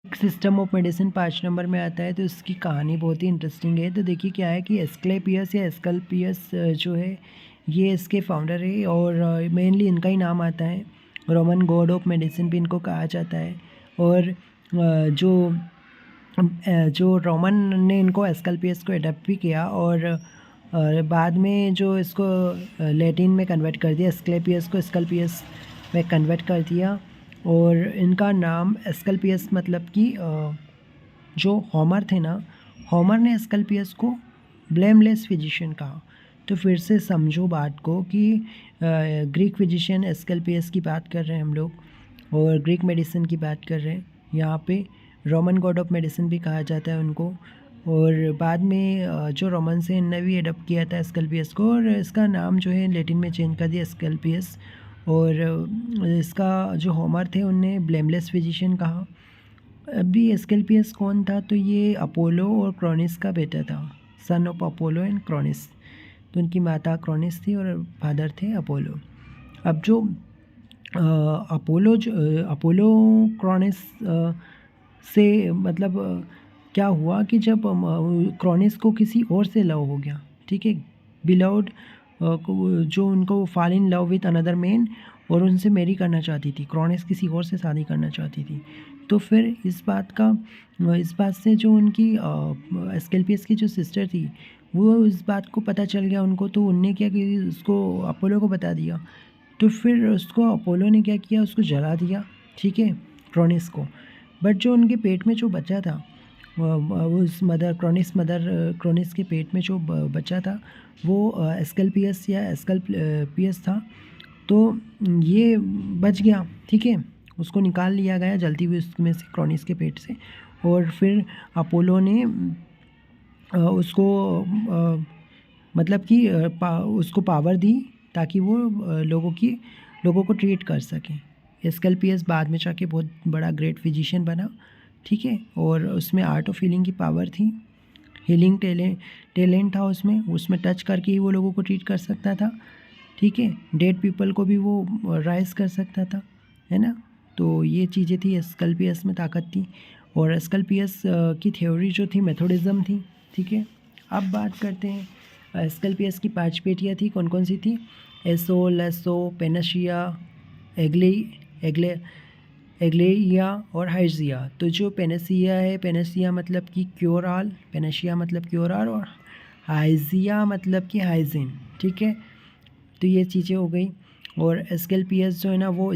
System of medicine 5 number में आता है। तो इसकी कहानी बहुत ही इंटरेस्टिंग है। तो देखिए क्या है कि एस्क्लेपियस या एस्कल्पियस जो है ये इसके फाउंडर है और मेनली इनका ही नाम आता है। रोमन गॉड ऑफ मेडिसिन भी इनको कहा जाता है। और जो रोमन ने इनको एस्कल्पियस को अडॉप्ट भी किया और बाद में जो इसको लैटिन में कन्वर्ट कर दिया, एस्क्लेपियस को एस्कल्पियस में कन्वर्ट कर दिया। और इनका नाम एस्कल्पियस मतलब कि जो होमर थे ना, होमर ने एस्कल्पियस को ब्लेमलेस फिजिशियन कहा। तो फिर से समझो बात को कि ग्रीक फिजिशियन एस्कल्पियस की बात कर रहे हैं हम लोग और ग्रीक मेडिसिन की बात कर रहे हैं। यहाँ पे रोमन गॉड ऑफ मेडिसिन भी कहा जाता है उनको। और बाद में जो रोमन से इनने भी एडप्ट किया था एस्कल्पियस को और इसका नाम जो है लैटिन में चेंज कर दिया एस्कल्पियस। और इसका जो होमर थे उनने ब्लेमलेस फिजिशियन कहा। अभी एस्कल्पियस कौन था? तो ये अपोलो और क्रोनिस का बेटा था, सन ऑफ अपोलो एंड क्रोनिस। तो उनकी माता क्रोनिस थी और फादर थे अपोलो। अब जो अपोलो क्रोनिस से मतलब क्या हुआ कि जब क्रोनिस को किसी और से लव हो गया, ठीक है, बिलाउड जो उनको fall in love with another man और उनसे मैरी करना चाहती थी। क्रोनिस किसी और से शादी करना चाहती थी। तो फिर इस बात से जो उनकी एस्कल्पियस की जो सिस्टर थी वो इस बात को पता चल गया उनको। तो उनने क्या कि उसको अपोलो को बता दिया। तो फिर उसको अपोलो ने क्या किया, उसको जला दिया, ठीक है, क्रोनिस को। बट जो उनके पेट में जो बच्चा था उस क्रोनिस के पेट में जो बच्चा था वो एस्कल्पियस या एस्कल्पियस था। तो ये बच गया, ठीक है, उसको निकाल लिया गया जलती हुई उसमें से, क्रोनिस के पेट से। और फिर अपोलो ने उसको मतलब कि उसको पावर दी ताकि वो लोगों को ट्रीट कर सके। एस्कल्पियस बाद में जाके बहुत बड़ा ग्रेट फिजिशियन बना, ठीक है, और उसमें आर्ट ऑफ हीलिंग की पावर थी, हीलिंग टैलेंट था उसमें टच करके ही वो लोगों को ट्रीट कर सकता था, ठीक है, डेड पीपल को भी वो राइज कर सकता था, है ना। तो ये चीज़ें थी, एस्कल्पियस में ताकत थी। और एस्कल्पियस की थ्योरी जो थी मेथोडिज्म थी, ठीक है। अब बात करते हैं एस्कल्पियस की 5 बेटियाँ थी, कौन कौन सी थी? एसो, लेसो, पेनशिया, एग्लेइया और हाइजिया। तो जो पेनसिया है, पेनसिया मतलब कि क्योर ऑल, पेनशिया मतलब क्योर ऑल और हाइजिया मतलब कि हाइजीन, ठीक है। तो ये चीज़ें हो गई। और एस्कल्पियस जो है ना वो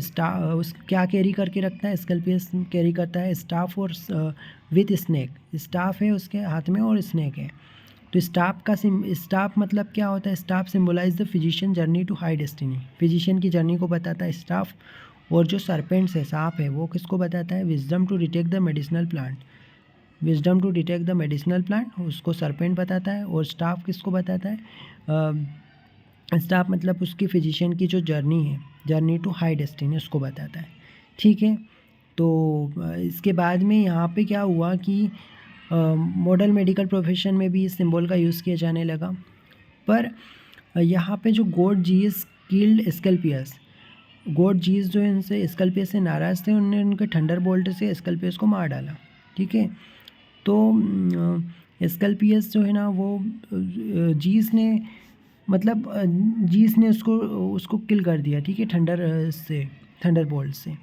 क्या कैरी करके रखता है? एस्कल्पियस कैरी करता है स्टाफ और विथ स्नेक। स्टाफ है उसके हाथ में और स्नेक है। तो स्टाफ मतलब क्या होता है? Staff symbolize the physician journey to high destiny. Physician की जर्नी को बताता है स्टाफ। और जो सर्पेंट्स है, सांप है, वो किसको बताता है? Wisdom to detect the medicinal plant. Wisdom to detect the medicinal plant उसको सर्पेंट बताता है। और स्टाफ किसको बताता है? स्टाफ मतलब उसकी फिजिशियन की जो जर्नी है, जर्नी टू हाई डेस्टिनी, उसको बताता है, ठीक है। तो इसके बाद में यहाँ पे क्या हुआ कि मॉडर्न मेडिकल प्रोफेशन में भी इस सिंबल का यूज़ किया जाने लगा। पर यहाँ पे जो God Jesus killed Asclepius, God Jesus जो है इनसे एस्कल्पियस से नाराज़ थे, उन्होंने उनके थंडर बोल्ट से एस्कल्पियस को मार डाला, ठीक है। तो एस्कल्पियस जो है ना वो जीसस ने मतलब जीसस ने उसको किल कर दिया, ठीक है, थंडर बोल्ट से,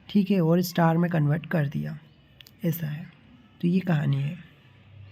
ठीक है, और स्टार में कन्वर्ट कर दिया, ऐसा है। तो ये कहानी है।